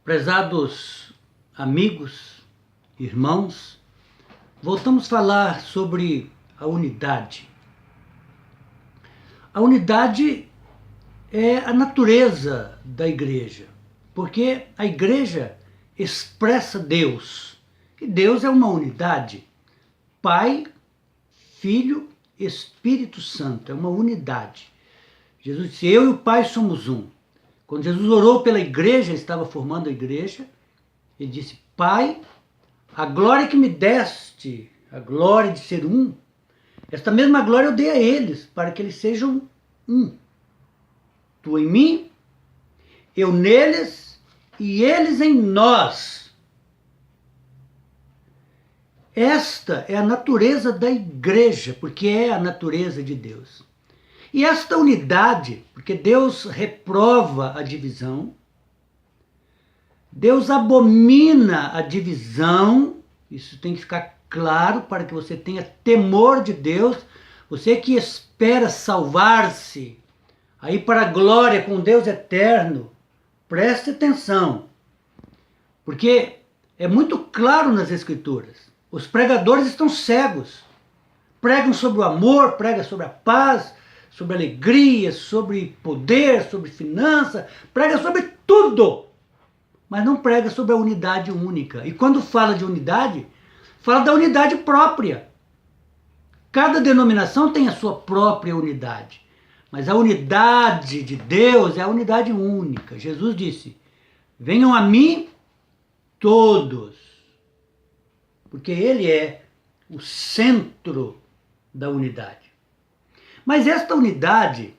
Prezados amigos, irmãos, voltamos a falar sobre a unidade. A unidade é a natureza da igreja, porque a igreja expressa Deus, e Deus é uma unidade. Pai, Filho, Espírito Santo, é uma unidade. Jesus disse, eu e o Pai somos um. Quando Jesus orou pela igreja, estava formando a igreja, ele disse, Pai, a glória que me deste, a glória de ser um, esta mesma glória eu dei a eles, para que eles sejam um. Tu em mim, eu neles e eles em nós. Esta é a natureza da igreja, porque é a natureza de Deus. E esta unidade, porque Deus reprova a divisão, Deus abomina a divisão, isso tem que ficar claro para que você tenha temor de Deus, você que espera salvar-se, aí para a glória com Deus eterno, preste atenção, porque é muito claro nas Escrituras, os pregadores estão cegos, pregam sobre o amor, pregam sobre a paz, sobre alegria, sobre poder, sobre finança, prega sobre tudo, mas não prega sobre a unidade única. E quando fala de unidade, fala da unidade própria. Cada denominação tem a sua própria unidade, mas a unidade de Deus é a unidade única. Jesus disse, venham a mim todos, porque Ele é o centro da unidade. Mas esta unidade,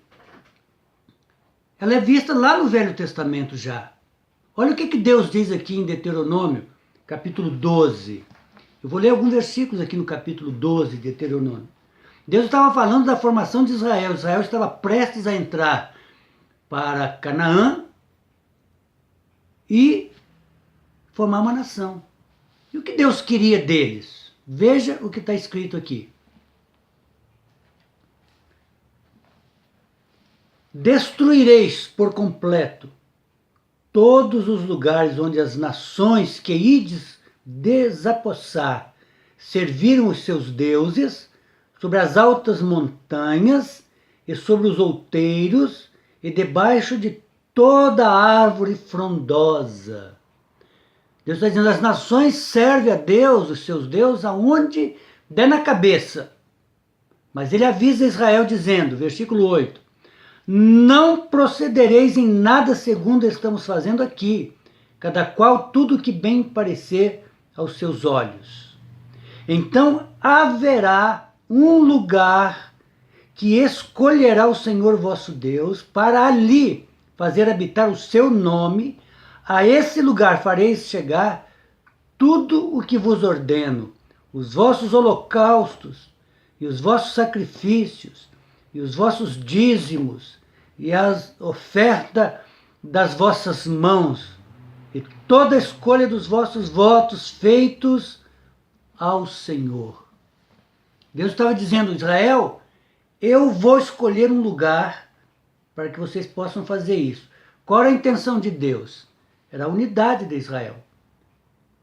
ela é vista lá no Velho Testamento já. Olha o que Deus diz aqui em Deuteronômio, capítulo 12. Eu vou ler alguns versículos aqui no capítulo 12 de Deuteronômio. Deus estava falando da formação de Israel. Israel estava prestes a entrar para Canaã e formar uma nação. E o que Deus queria deles? Veja o que está escrito aqui. Destruireis por completo todos os lugares onde as nações que ides desapossar serviram os seus deuses, sobre as altas montanhas e sobre os outeiros e debaixo de toda árvore frondosa. Deus está dizendo, as nações servem a Deus, os seus deuses, aonde der na cabeça. Mas ele avisa Israel dizendo, versículo 8, não procedereis em nada segundo estamos fazendo aqui, cada qual tudo que bem parecer aos seus olhos. Então haverá um lugar que escolherá o Senhor vosso Deus para ali fazer habitar o seu nome, a esse lugar fareis chegar tudo o que vos ordeno, os vossos holocaustos e os vossos sacrifícios, e os vossos dízimos, e as ofertas das vossas mãos, e toda a escolha dos vossos votos feitos ao Senhor. Deus estava dizendo, Israel, eu vou escolher um lugar para que vocês possam fazer isso. Qual era a intenção de Deus? Era a unidade de Israel.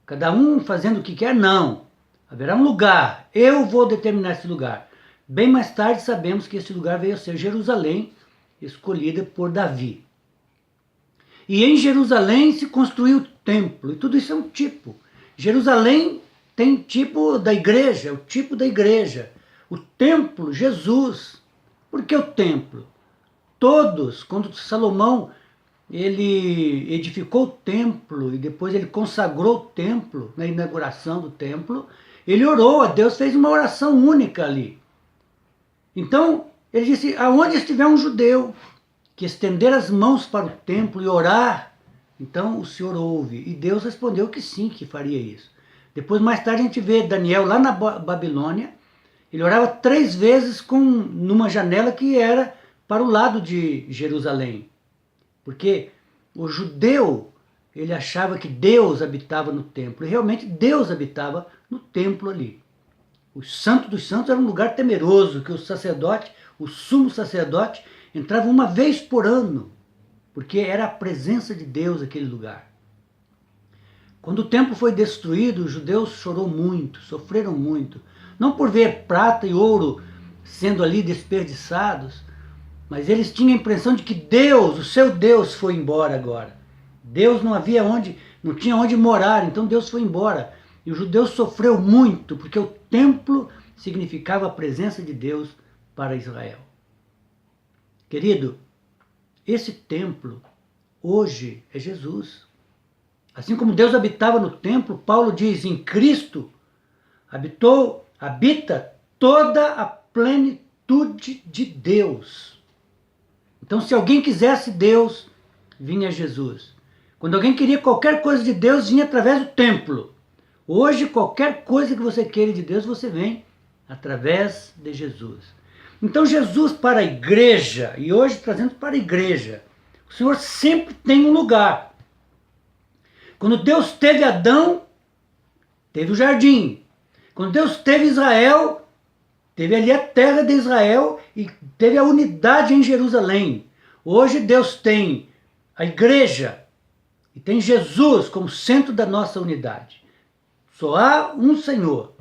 Cada um fazendo o que quer? Não. Haverá um lugar, eu vou determinar esse lugar. Bem mais tarde sabemos que esse lugar veio a ser Jerusalém, escolhida por Davi. E em Jerusalém se construiu o templo, e tudo isso é um tipo. Jerusalém tem tipo da igreja, é o tipo da igreja. O templo, Jesus. Por que o templo? Todos, quando Salomão ele edificou o templo, e depois ele consagrou o templo, na inauguração do templo, ele orou a Deus, fez uma oração única ali. Então, ele disse, aonde estiver um judeu que estender as mãos para o templo e orar, então o Senhor ouve. E Deus respondeu que sim, que faria isso. Depois, mais tarde, a gente vê Daniel lá na Babilônia, ele orava 3 vezes numa janela que era para o lado de Jerusalém. Porque o judeu, ele achava que Deus habitava no templo, e realmente Deus habitava no templo ali. O Santo dos Santos era um lugar temeroso, que o sacerdote, o sumo sacerdote, entrava uma vez por ano, porque era a presença de Deus aquele lugar. Quando o templo foi destruído, os judeus choraram muito, sofreram muito. Não por ver prata e ouro sendo ali desperdiçados, mas eles tinham a impressão de que Deus, o seu Deus, foi embora agora. Deus não tinha onde morar, então Deus foi embora. E o judeu sofreu muito, porque o templo significava a presença de Deus para Israel. Querido, esse templo hoje é Jesus. Assim como Deus habitava no templo, Paulo diz, em Cristo habita toda a plenitude de Deus. Então, se alguém quisesse Deus, vinha Jesus. Quando alguém queria qualquer coisa de Deus, vinha através do templo. Hoje, qualquer coisa que você queira de Deus, você vem através de Jesus. Então, Jesus para a igreja, e hoje trazendo para a igreja, o Senhor sempre tem um lugar. Quando Deus teve Adão, teve o jardim. Quando Deus teve Israel, teve ali a terra de Israel e teve a unidade em Jerusalém. Hoje Deus tem a igreja e tem Jesus como centro da nossa unidade. Só há um Senhor,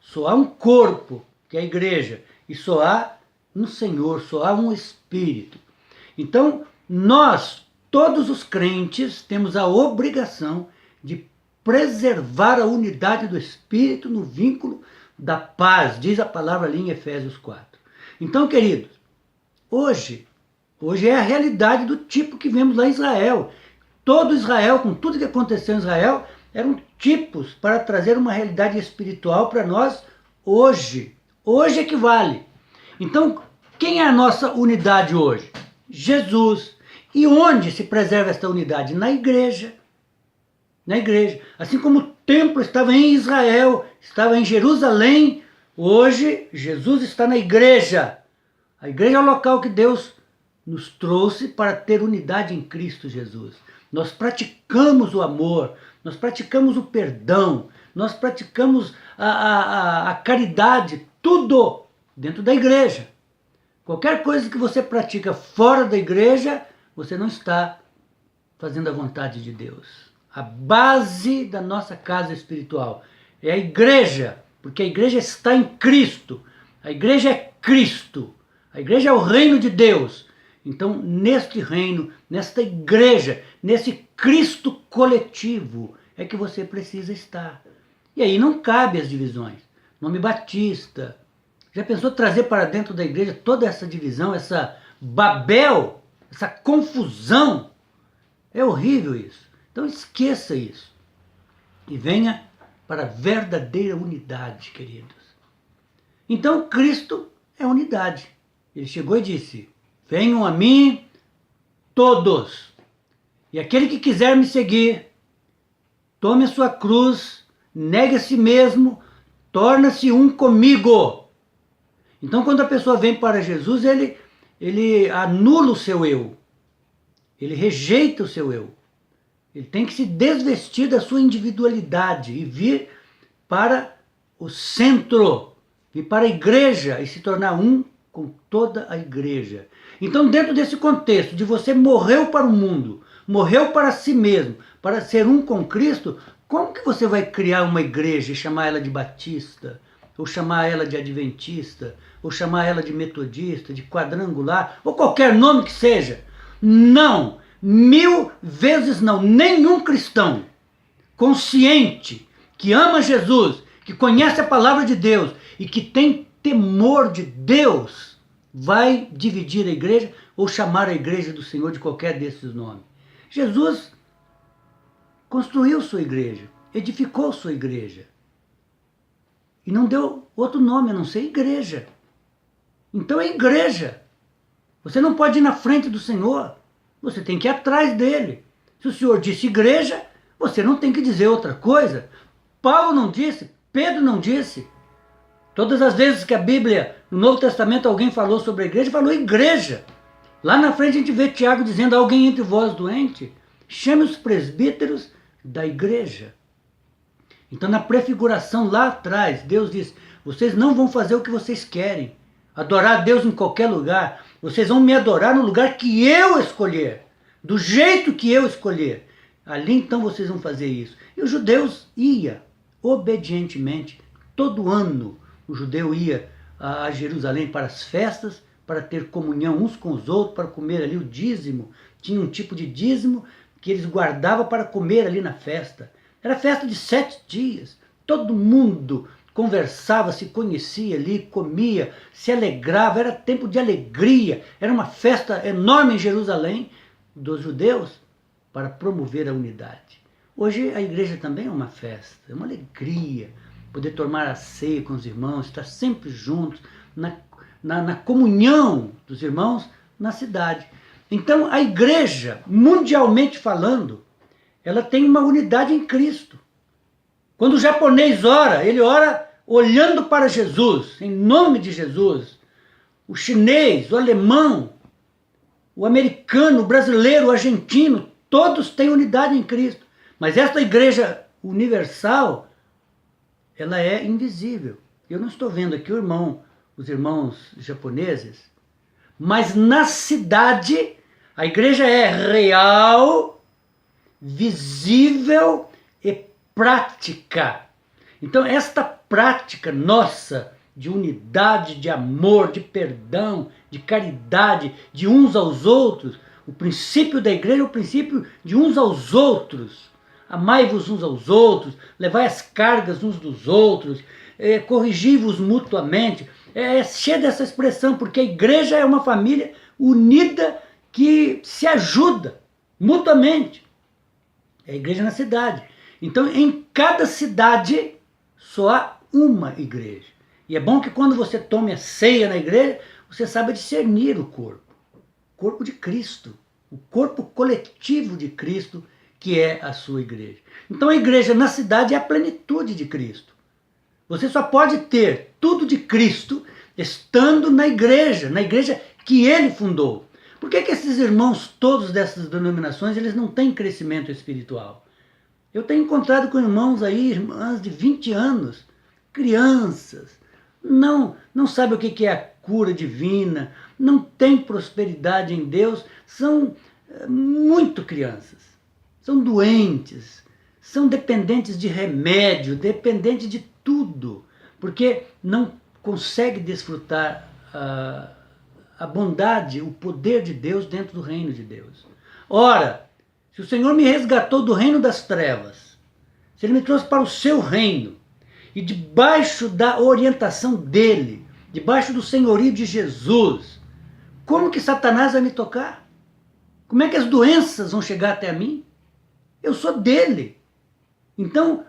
só há um corpo, que é a igreja, e só há um Senhor, só há um Espírito. Então, nós, todos os crentes, temos a obrigação de preservar a unidade do Espírito no vínculo da paz, diz a palavra ali em Efésios 4. Então, queridos, hoje é a realidade do tipo que vemos lá em Israel. Todo Israel, com tudo que aconteceu em Israel, eram tipos para trazer uma realidade espiritual para nós hoje. Hoje é que vale. Então, quem é a nossa unidade hoje? Jesus. E onde se preserva esta unidade? Na igreja. Na igreja. Assim como o templo estava em Israel, estava em Jerusalém, hoje Jesus está na igreja. A igreja é o local que Deus nos trouxe para ter unidade em Cristo Jesus. Nós praticamos o amor, nós praticamos o perdão, nós praticamos a caridade, tudo dentro da igreja. Qualquer coisa que você pratica fora da igreja, você não está fazendo a vontade de Deus. A base da nossa casa espiritual é a igreja, porque a igreja está em Cristo. A igreja é Cristo. A igreja é o reino de Deus. Então, neste reino, nesta igreja, nesse Cristo coletivo, é que você precisa estar. E aí não cabe as divisões. Nome batista. Já pensou trazer para dentro da igreja toda essa divisão, essa Babel, essa confusão? É horrível isso. Então esqueça isso. E venha para a verdadeira unidade, queridos. Então Cristo é unidade. Ele chegou e disse, venham a mim todos. E aquele que quiser me seguir, tome a sua cruz, negue a si mesmo, torna-se um comigo. Então quando a pessoa vem para Jesus, ele anula o seu eu. Ele rejeita o seu eu. Ele tem que se desvestir da sua individualidade e vir para o centro, vir para a igreja e se tornar um com toda a igreja. Então, dentro desse contexto de você morreu para o mundo, morreu para si mesmo, para ser um com Cristo, como que você vai criar uma igreja e chamar ela de batista, ou chamar ela de adventista, ou chamar ela de metodista, de quadrangular, ou qualquer nome que seja? Não! 1000 vezes não, nenhum cristão consciente, que ama Jesus, que conhece a palavra de Deus e que tem temor de Deus, vai dividir a igreja ou chamar a igreja do Senhor de qualquer desses nomes. Jesus construiu sua igreja, edificou sua igreja e não deu outro nome a não ser igreja. Então é igreja. Você não pode ir na frente do Senhor. Você tem que ir atrás dele. Se o Senhor disse igreja, você não tem que dizer outra coisa. Paulo não disse, Pedro não disse. Todas as vezes que a Bíblia, no Novo Testamento, alguém falou sobre a igreja, falou igreja. Lá na frente a gente vê Tiago dizendo, alguém entre vós doente, chame os presbíteros da igreja. Então na prefiguração lá atrás, Deus diz, vocês não vão fazer o que vocês querem. Adorar a Deus em qualquer lugar. Vocês vão me adorar no lugar que eu escolher. Do jeito que eu escolher. ali então vocês vão fazer isso. E os judeus iam, obedientemente, todo ano o judeu ia a Jerusalém para as festas, para ter comunhão uns com os outros, para comer ali o dízimo. Tinha um tipo de dízimo que eles guardavam para comer ali na festa. Era festa de 7 dias. Todo mundo conversava, se conhecia ali, comia, se alegrava, era tempo de alegria. Era uma festa enorme em Jerusalém dos judeus para promover a unidade. Hoje a igreja também é uma festa, é uma alegria poder tomar a ceia com os irmãos, estar sempre juntos, na comunhão dos irmãos na cidade. Então a igreja, mundialmente falando, ela tem uma unidade em Cristo. Quando o japonês ora, ele ora olhando para Jesus, em nome de Jesus. O chinês, o alemão, o americano, o brasileiro, o argentino, todos têm unidade em Cristo. Mas esta igreja universal, ela é invisível. Eu não estou vendo aqui os irmãos japoneses, mas na cidade a igreja é real, visível e prática. Então esta prática nossa de unidade, de amor, de perdão, de caridade, de uns aos outros, o princípio da igreja é o princípio de uns aos outros. Amai-vos uns aos outros, levai as cargas uns dos outros, corrigi-vos mutuamente. É cheia dessa expressão, porque a igreja é uma família unida que se ajuda mutuamente. É a igreja na cidade. Então, em cada cidade, só há uma igreja. E é bom que quando você tome a ceia na igreja, você saiba discernir o corpo de Cristo, o corpo coletivo de Cristo, que é a sua igreja. Então a igreja na cidade é a plenitude de Cristo. Você só pode ter tudo de Cristo estando na igreja que ele fundou. Por que esses irmãos todos dessas denominações, eles não têm crescimento espiritual? Eu tenho encontrado com irmãos aí, irmãs de 20 anos, crianças, não sabem o que é a cura divina, não têm prosperidade em Deus, são muito crianças, são doentes, são dependentes de remédio, dependentes de tudo, porque não conseguem desfrutar a bondade, o poder de Deus dentro do reino de Deus. Ora, se o Senhor me resgatou do reino das trevas, se Ele me trouxe para o seu reino, e debaixo da orientação dEle, debaixo do senhorio de Jesus, como que Satanás vai me tocar? Como é que as doenças vão chegar até a mim? Eu sou dEle. Então,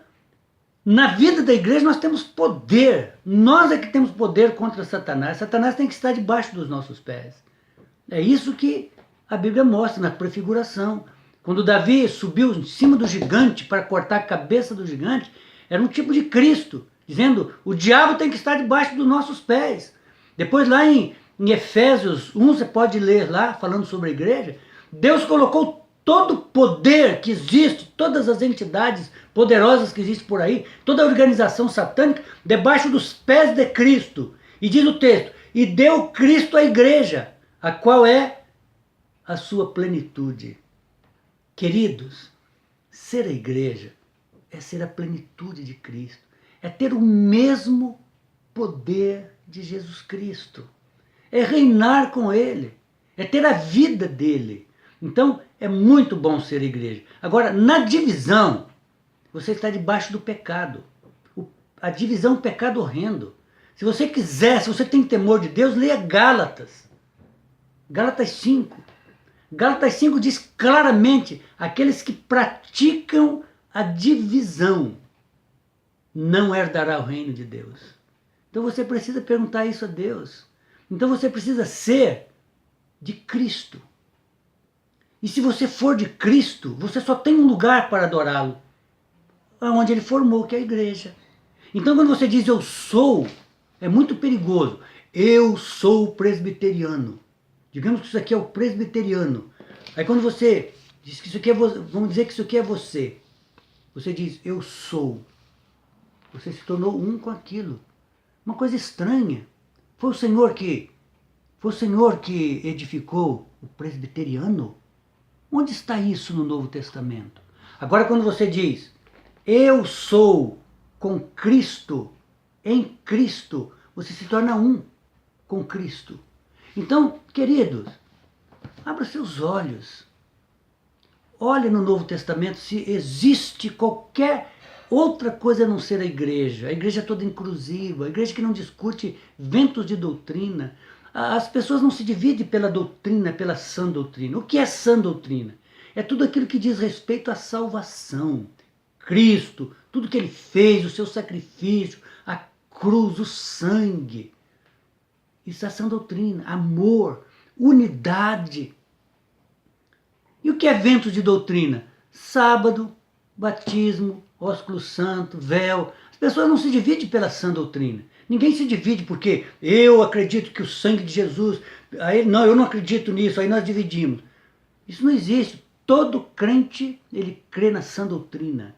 na vida da igreja nós temos poder. Nós é que temos poder contra Satanás. Satanás tem que estar debaixo dos nossos pés. É isso que a Bíblia mostra na prefiguração. Quando Davi subiu em cima do gigante para cortar a cabeça do gigante, era um tipo de Cristo, dizendo, o diabo tem que estar debaixo dos nossos pés. Depois lá em Efésios 1, você pode ler lá, falando sobre a igreja, Deus colocou todo o poder que existe, todas as entidades poderosas que existem por aí, toda a organização satânica, debaixo dos pés de Cristo. E diz o texto, e deu Cristo à igreja, a qual é a sua plenitude. Queridos, ser a igreja é ser a plenitude de Cristo, é ter o mesmo poder de Jesus Cristo, é reinar com Ele, é ter a vida dEle. Então, é muito bom ser igreja. Agora, na divisão, você está debaixo do pecado. A divisão é um pecado horrendo. Se você quiser, se você tem temor de Deus, leia Gálatas. Gálatas 5. Gálatas 5 diz claramente, aqueles que praticam a divisão não herdará o reino de Deus. Então você precisa perguntar isso a Deus. Então você precisa ser de Cristo. E se você for de Cristo, você só tem um lugar para adorá-lo, onde ele formou, que é a igreja. Então quando você diz eu sou, é muito perigoso. Eu sou presbiteriano. Digamos que isso aqui é o presbiteriano. Aí quando você diz que isso aqui é você, vamos dizer que isso aqui é você. Você diz eu sou. Você se tornou um com aquilo. Uma coisa estranha. Foi o Senhor que edificou o presbiteriano? Onde está isso no Novo Testamento? Agora, quando você diz, eu sou com Cristo, em Cristo, você se torna um com Cristo. Então, queridos, abra seus olhos. Olhe no Novo Testamento se existe qualquer outra coisa a não ser a igreja. A igreja toda inclusiva, a igreja que não discute ventos de doutrina. As pessoas não se dividem pela doutrina, pela sã doutrina. O que é sã doutrina? É tudo aquilo que diz respeito à salvação. Cristo, tudo que ele fez, o seu sacrifício, a cruz, o sangue. Isso é sã doutrina, amor, unidade. E o que é vento de doutrina? Sábado, batismo, ósculo santo, véu. As pessoas não se dividem pela sã doutrina. Ninguém se divide porque eu acredito que o sangue de Jesus... Aí, não, eu não acredito nisso, aí nós dividimos. Isso não existe. Todo crente, ele crê na sã doutrina.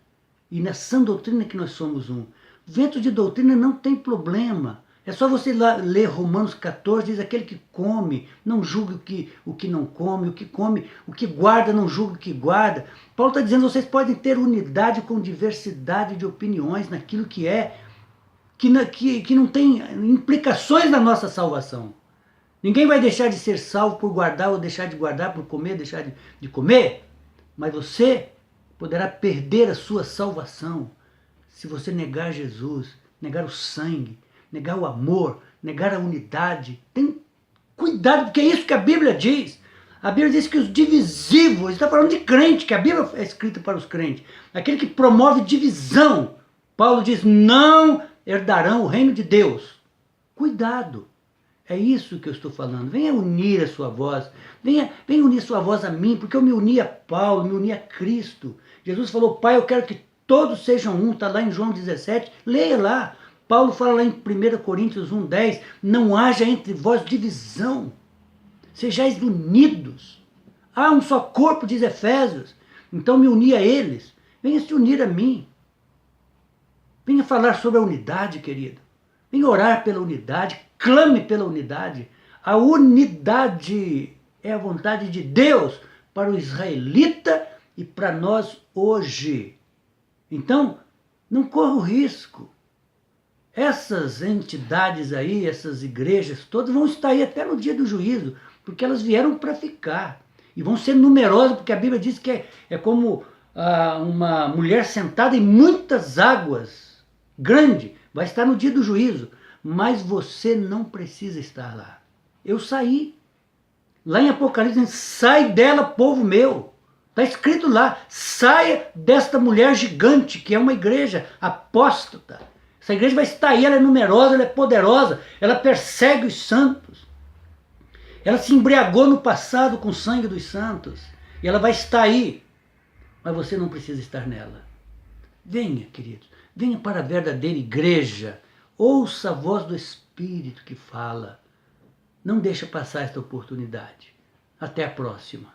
E na sã doutrina que nós somos um. Vento de doutrina não tem problema. É só você ler Romanos 14, diz aquele que come, não julgue o que não come, o que guarda, não julgue o que guarda. Paulo está dizendo, vocês podem ter unidade com diversidade de opiniões naquilo que é, que não tem implicações na nossa salvação. Ninguém vai deixar de ser salvo por guardar ou deixar de guardar, por comer, deixar de comer. Mas você poderá perder a sua salvação se você negar Jesus, negar o sangue, negar o amor, negar a unidade. Tem cuidado, porque é isso que a Bíblia diz. A Bíblia diz que os divisivos, está falando de crente, que a Bíblia é escrita para os crentes, aquele que promove divisão. Paulo diz, não herdarão o reino de Deus. Cuidado. É isso que eu estou falando. Venha unir a sua voz. Venha unir sua voz a mim, porque eu me uni a Paulo, me uni a Cristo. Jesus falou, Pai, eu quero que todos sejam um. Está lá em João 17. Leia lá. Paulo fala lá em 1 Coríntios 1,10, não haja entre vós divisão, sejais unidos. Há um só corpo, diz Efésios, então me uni a eles, venha se unir a mim. Venha falar sobre a unidade, querido. Venha orar pela unidade, clame pela unidade. A unidade é a vontade de Deus para o israelita e para nós hoje. Então, não corra o risco. Essas entidades aí, essas igrejas todas vão estar aí até no dia do juízo, porque elas vieram para ficar. E vão ser numerosas, porque a Bíblia diz que é como uma mulher sentada em muitas águas, grande, vai estar no dia do juízo. Mas você não precisa estar lá. Eu saí. Lá em Apocalipse, sai dela, povo meu. Está escrito lá, saia desta mulher gigante, que é uma igreja apóstata. Essa igreja vai estar aí, ela é numerosa, ela é poderosa, ela persegue os santos. Ela se embriagou no passado com o sangue dos santos. E ela vai estar aí. Mas você não precisa estar nela. Venha, queridos, venha para a verdadeira igreja. Ouça a voz do Espírito que fala. Não deixe passar esta oportunidade. Até a próxima.